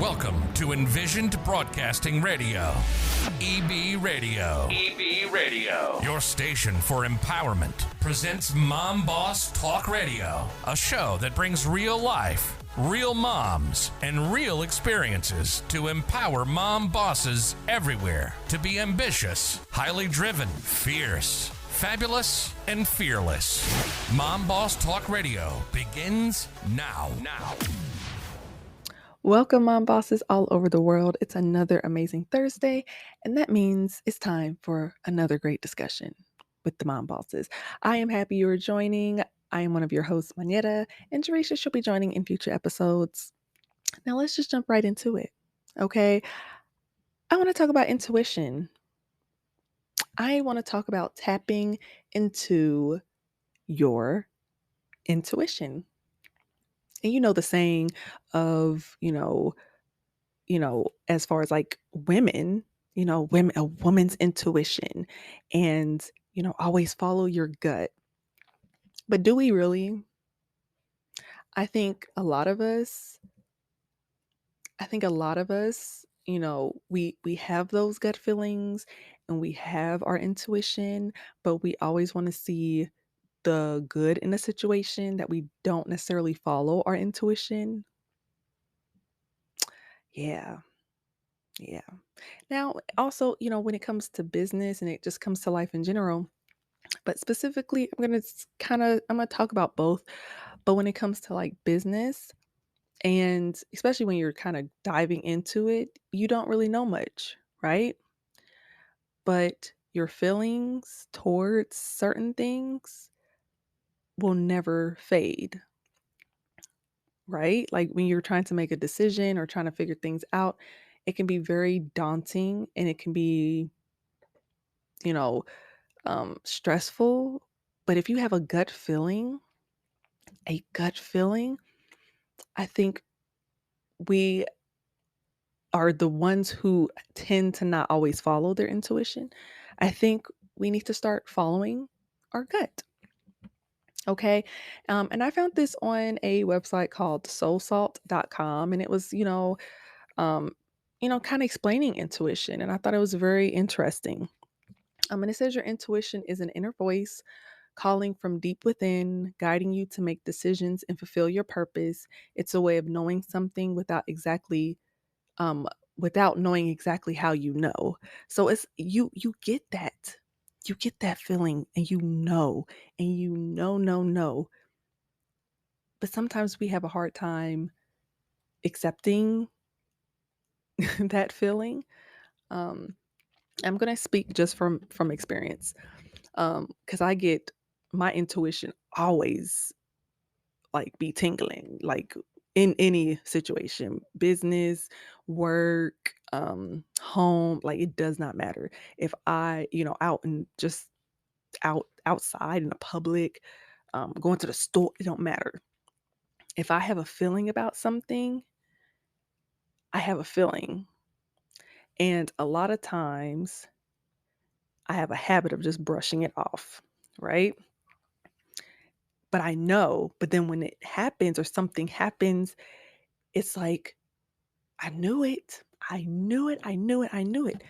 Welcome to Envisioned Broadcasting Radio, EB Radio. EB Radio. Your station for empowerment presents Mom Boss Talk Radio, a show that brings real life, real moms, and real experiences to empower mom bosses everywhere to be ambitious, highly driven, fierce, fabulous, and fearless. Mom Boss Talk Radio begins now. Welcome, mom bosses all over the world. It's another amazing Thursday, and that means it's time for another great discussion with the mom bosses. I am happy you are joining. I am one of your hosts, Manetta, and Jerisha should be joining in future episodes. Now, let's just jump right into it, okay? I want to talk about intuition. I want to talk about tapping into your intuition. And you know the saying of, as far as like women, a woman's intuition and, always follow your gut. But do we really? I think a lot of us, we have those gut feelings and we have our intuition, but we always want to see the good in a situation that we don't necessarily follow our intuition. Yeah. Yeah. Now, also, when it comes to business and it just comes to life in general, but specifically, I'm going to talk about both. But when it comes to like business, and especially when you're kind of diving into it, you don't really know much, right? But your feelings towards certain things will never fade, right? Like when you're trying to make a decision or trying to figure things out, it can be very daunting and it can be, you know, stressful. But if you have a gut feeling, I think we are the ones who tend to not always follow their intuition. I think we need to start following our gut. Okay. And I found this on a website called soulsalt.com, and it was, um, kind of explaining intuition. And I thought it was very interesting. And it says your intuition is an inner voice calling from deep within, guiding you to make decisions and fulfill your purpose. It's a way of knowing something um without knowing exactly how you know. So it's you get that. You get that feeling and no. But sometimes we have a hard time accepting that feeling. Um I'm going to speak just from experience. Cuz I get my intuition always like be tingling, like in any situation, business, work, home, like it does not matter. If I, out and just outside in the public, going to the store, it don't matter. If I have a feeling about something, I have a feeling. And a lot of times I have a habit of just brushing it off, right? But I know, but then when it happens or something happens, it's like I knew it. I knew it. I knew it. I knew it.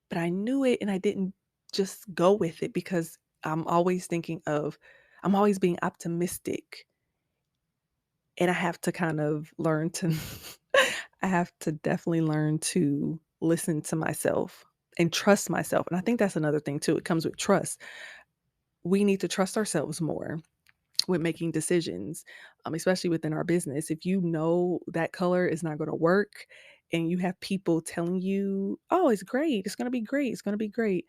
But I knew it and I didn't just go with it because I'm always being optimistic. And I have to kind of learn to, I have to definitely learn to listen to myself and trust myself. And I think that's another thing too. It comes with trust. We need to trust ourselves more with making decisions, especially within our business. If you know that color is not going to work and you have people telling you, oh, it's great, it's going to be great, it's going to be great.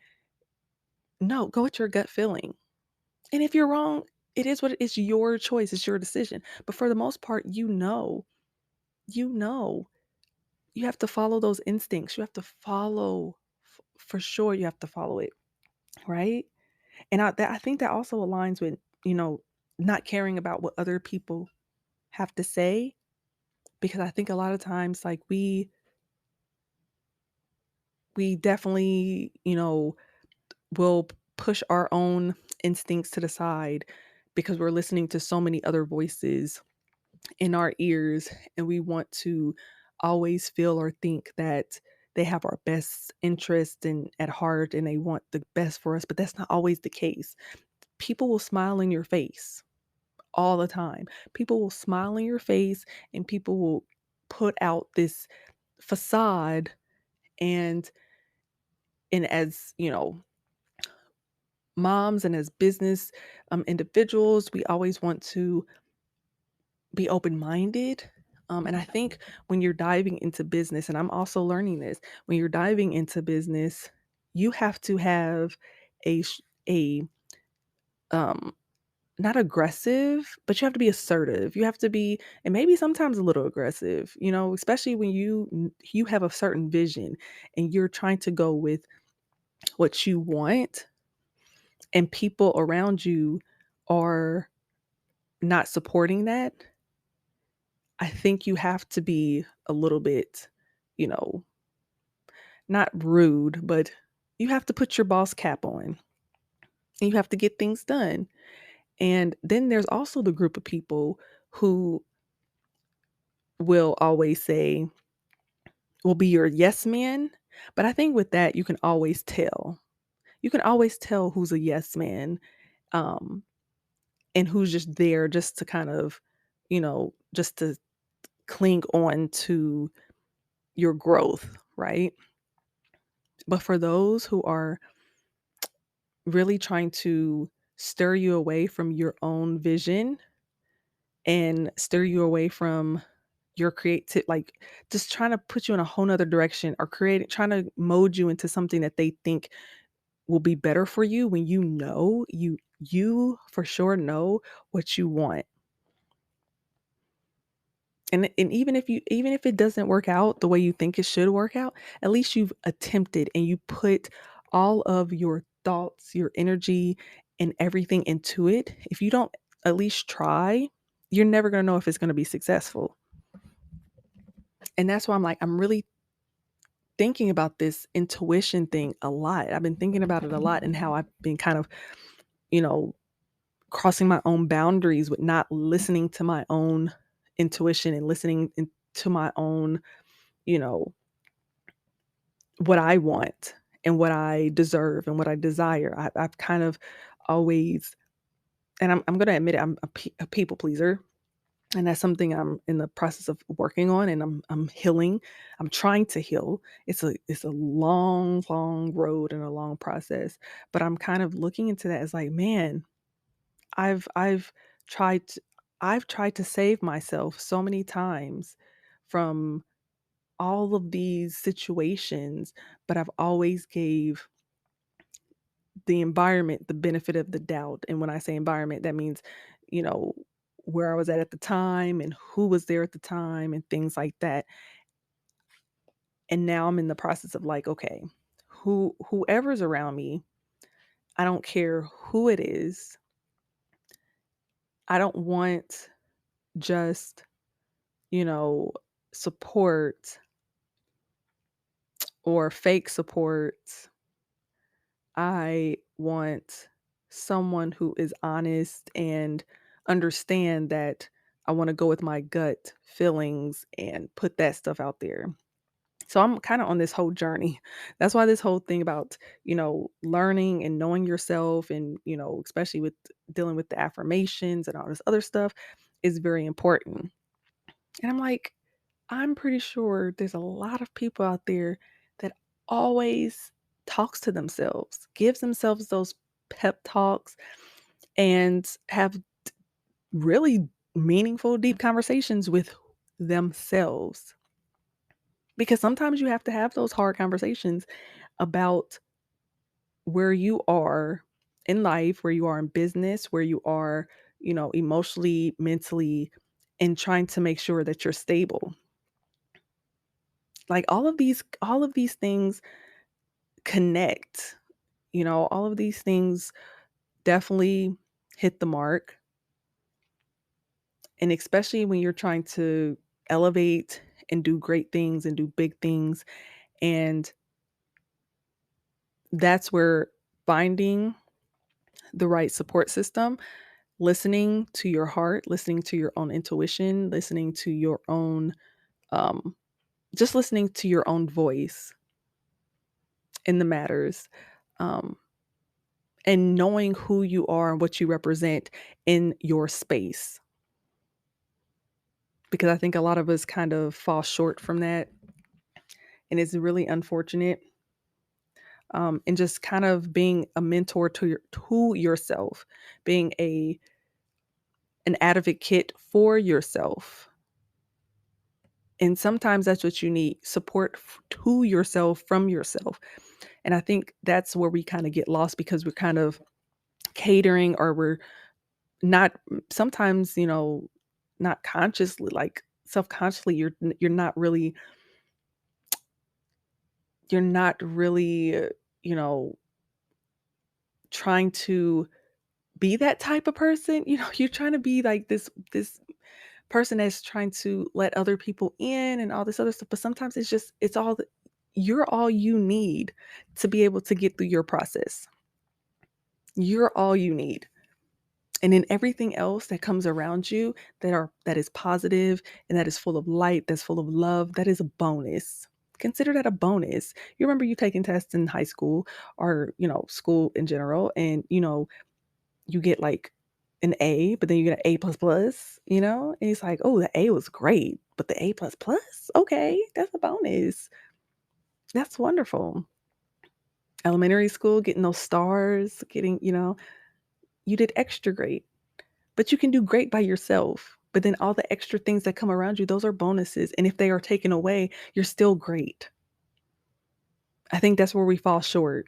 No, go with your gut feeling. And if you're wrong, it is what it is, your choice, it's your decision. But for the most part, you know, you have to follow those instincts. You have to follow, for sure, you have to follow it, right? And I think that also aligns with, not caring about what other people have to say, because I think a lot of times like we definitely, will push our own instincts to the side because we're listening to so many other voices in our ears and we want to always feel or think that they have our best interest in at heart and they want the best for us, but that's not always the case. People will smile in your face all the time. People will smile in your face and people will put out this facade, and as, moms and as business individuals, we always want to be open-minded. And I think when you're diving into business, and I'm also learning this, when you're diving into business, you have to have a um not aggressive, but you have to be assertive. You have to be, and maybe sometimes a little aggressive, especially when you have a certain vision and you're trying to go with what you want, and people around you are not supporting that. I think you have to be a little bit, you know, not rude, but you have to put your boss cap on and you have to get things done. And then there's also the group of people who will always say, will be your yes man. But I think with that, you can always tell. You can always tell who's a yes man, um, and who's just there just to kind of, just to cling on to your growth, right? But for those who are really trying to stir you away from your own vision and stir you away from your creative, like just trying to put you in a whole nother direction, or trying to mold you into something that they think will be better for you, when you for sure know what you want. And even if it doesn't work out the way you think it should work out, at least you've attempted and you put all of your thoughts, your energy, and everything into it. If you don't at least try, you're never going to know if it's going to be successful. And that's why I'm really thinking about this intuition thing a lot. I've been thinking about it a lot, and how I've been kind of, you know, crossing my own boundaries with not listening to my own intuition and to my own, you know, what I want and what I deserve and what I desire. I've kind of always, and I'm going to admit it, I'm a people pleaser. And that's something I'm in the process of working on, and I'm healing. I'm trying to heal. It's a long, long road and a long process. But I'm kind of looking into that as like, man, I've tried to, I've tried to save myself so many times from all of these situations, but I've always gave the environment the benefit of the doubt. And when I say environment, that means, you know, where I was at the time and who was there at the time and things like that. And now I'm in the process of like, okay, whoever's around me, I don't care who it is. I don't want just, you know, support or fake support. I want someone who is honest and understand that I want to go with my gut feelings and put that stuff out there. So I'm kind of on this whole journey. That's why this whole thing about, learning and knowing yourself, and, especially with dealing with the affirmations and all this other stuff, is very important. And I'm like, I'm pretty sure there's a lot of people out there that always talks to themselves, gives themselves those pep talks, and have really meaningful, deep conversations with themselves. Because sometimes you have to have those hard conversations about where you are in life, where you are in business, where you are, emotionally, mentally, and trying to make sure that you're stable. Like all of these things connect. All of these things definitely hit the mark. And especially when you're trying to elevate and do great things and do big things. And that's where finding the right support system, listening to your heart, listening to your own intuition, listening to your own, um, just listening to your own voice in the matters, um, and knowing who you are and what you represent in your space. Because I think a lot of us kind of fall short from that, and it's really unfortunate. And just kind of being a mentor to yourself, being an advocate for yourself. And sometimes that's what you need, support to yourself from yourself. And I think that's where we kind of get lost because we're kind of catering, or we're not sometimes, not consciously, like self-consciously, you're not really, you know, trying to be that type of person. You're trying to be like this person that's trying to let other people in and all this other stuff, but sometimes you're all you need to be able to get through your process. You're all you need. And then everything else that comes around you that is positive and that is full of light, that's full of love, that is a bonus. Consider that a bonus. You remember you taking tests in high school, or, school in general, and you get like an A, but then you get an A plus plus, and it's like, oh, the A was great, but the A plus plus, okay, that's a bonus. That's wonderful. Elementary school, getting those stars, you did extra great. But you can do great by yourself. But then all the extra things that come around you, those are bonuses. And if they are taken away, you're still great. I think that's where we fall short.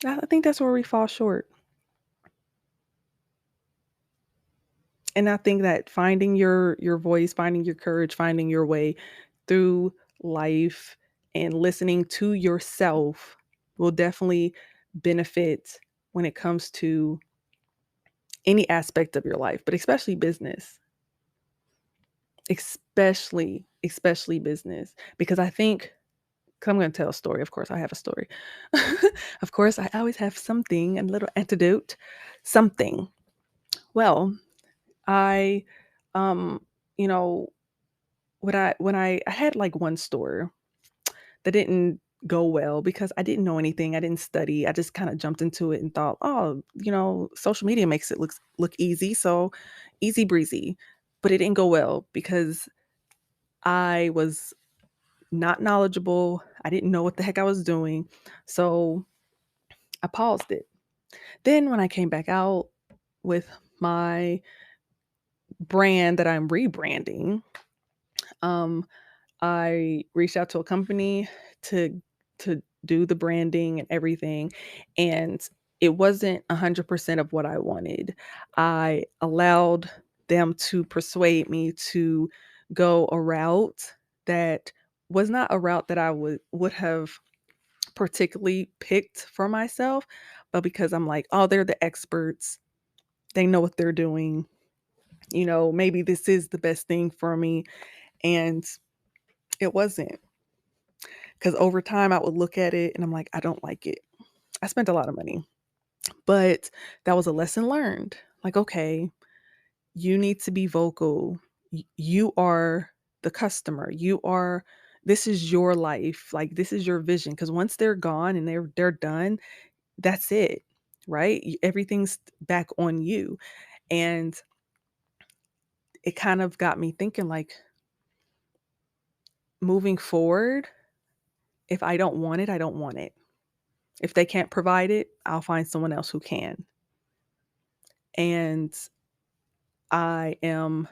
I think that's where we fall short. And I think that finding your voice, finding your courage, finding your way through life and listening to yourself will definitely benefit when it comes to any aspect of your life, but especially business. Especially business, because I think, 'cause I'm gonna tell a story, of course, I have a story. Of course, I always have something, a little antidote, something. Well, I, um, you know, when I had, like, one store that didn't go well because I didn't know anything, I didn't study, I just kinda jumped into it and thought, "Oh, social media makes it look easy, so easy breezy." But it didn't go well because I was not knowledgeable. I didn't know what the heck I was doing. So I paused it. Then when I came back out with my brand that I'm rebranding, um, I reached out to a company to do the branding and everything, and it wasn't 100% of what I wanted. I allowed them to persuade me to go a route that was not a route that I would have particularly picked for myself, but because I'm like, "Oh, they're the experts. They know what they're doing. Maybe this is the best thing for me." And it wasn't, because over time I would look at it and I'm like, "I don't like it." I spent a lot of money, but that was a lesson learned. Like, okay, you need to be vocal. You are the customer. This is your life. Like, this is your vision, because once they're gone and they're done, that's it, right? Everything's back on you. And it kind of got me thinking, like, moving forward, if I don't want it, I don't want it. If they can't provide it, I'll find someone else who can. And I am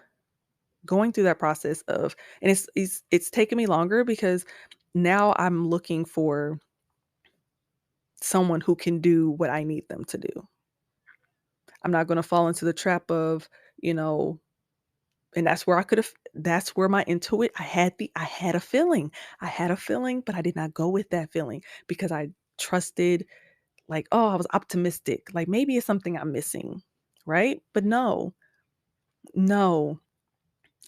going through that process and it's taken me longer because now I'm looking for someone who can do what I need them to do. I'm not going to fall into the trap of, you know, and that's where my intuit I had a feeling. I had a feeling, but I did not go with that feeling because I trusted, like, oh, I was optimistic. Like, maybe it's something I'm missing, right? But no. No.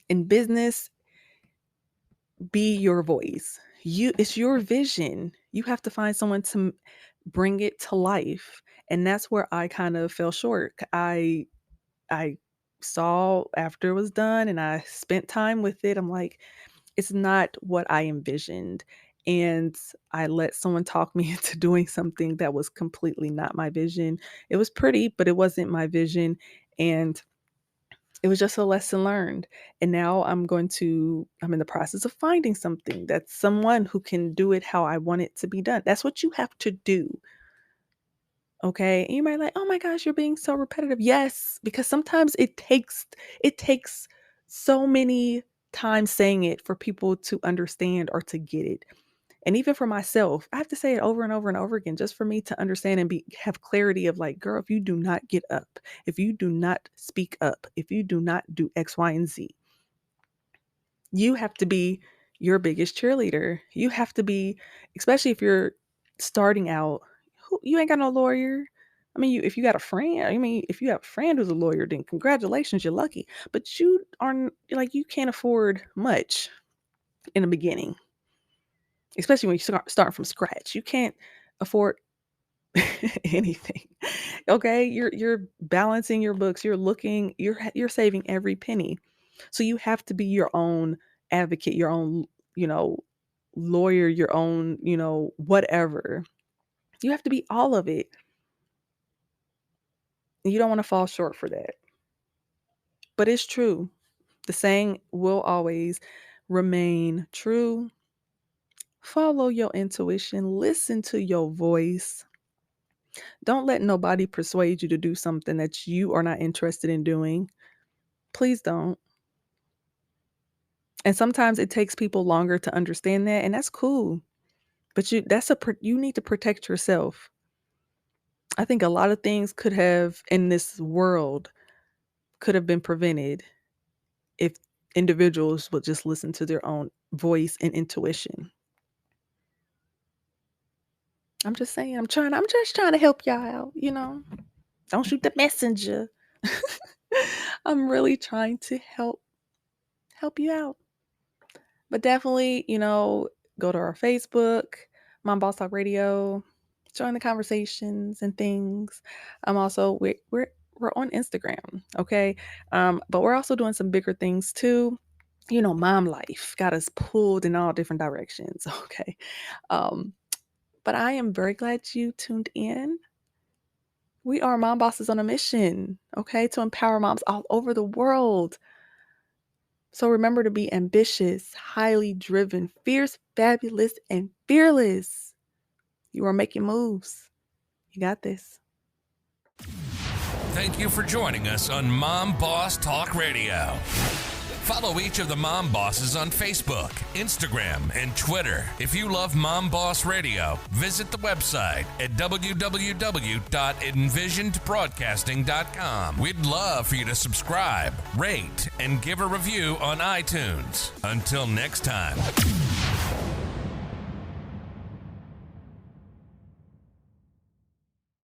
In business, be your voice. It's your vision. You have to find someone to bring it to life. And that's where I kind of fell short. I saw after it was done and I spent time with it, I'm like, it's not what I envisioned. And I let someone talk me into doing something that was completely not my vision. It was pretty, but it wasn't my vision. And it was just a lesson learned. And now I'm in the process of finding something that's someone who can do it how I want it to be done. That's what you have to do. Okay. And you might like, oh my gosh, you're being so repetitive. Yes, because sometimes it takes so many times saying it for people to understand or to get it. And even for myself, I have to say it over and over and over again just for me to understand and have clarity of like, girl, if you do not get up, if you do not speak up, if you do not do X, Y, and Z, you have to be your biggest cheerleader. You have to be, especially if you're starting out, you ain't got no lawyer. I mean, if you got a friend, if you have a friend who's a lawyer, then congratulations, you're lucky. But you aren't like, you can't afford much in the beginning, especially when you start from scratch. You can't afford anything. Okay? You're balancing your books, you're saving every penny. So you have to be your own advocate, your own, you know, lawyer, your own, whatever. You have to be all of it. You don't want to fall short for that. But it's true. The saying will always remain true. Follow your intuition, listen to your voice. Don't let nobody persuade you to do something that you are not interested in doing. Please don't. And sometimes it takes people longer to understand that, and that's cool. But you need to protect yourself. I think a lot of things could have in this world could have been prevented if individuals would just listen to their own voice and intuition. I'm just saying, I'm just trying to help y'all out. Don't shoot the messenger. I'm really trying to help you out. But definitely, go to our Facebook, Mom Boss Talk Radio, join the conversations and things. I'm also we're on Instagram, okay? But we're also doing some bigger things too. Mom life got us pulled in all different directions, okay? Um, but I am very glad you tuned in. We are Mom Bosses on a mission, okay, to empower moms all over the world. So remember to be ambitious, highly driven, fierce, fabulous, and fearless. You are making moves. You got this. Thank you for joining us on Mom Boss Talk Radio. Follow each of the Mom Bosses on Facebook, Instagram, and Twitter. If you love Mom Boss Radio, visit the website at www.envisionedbroadcasting.com. We'd love for you to subscribe, rate, and give a review on iTunes. Until next time.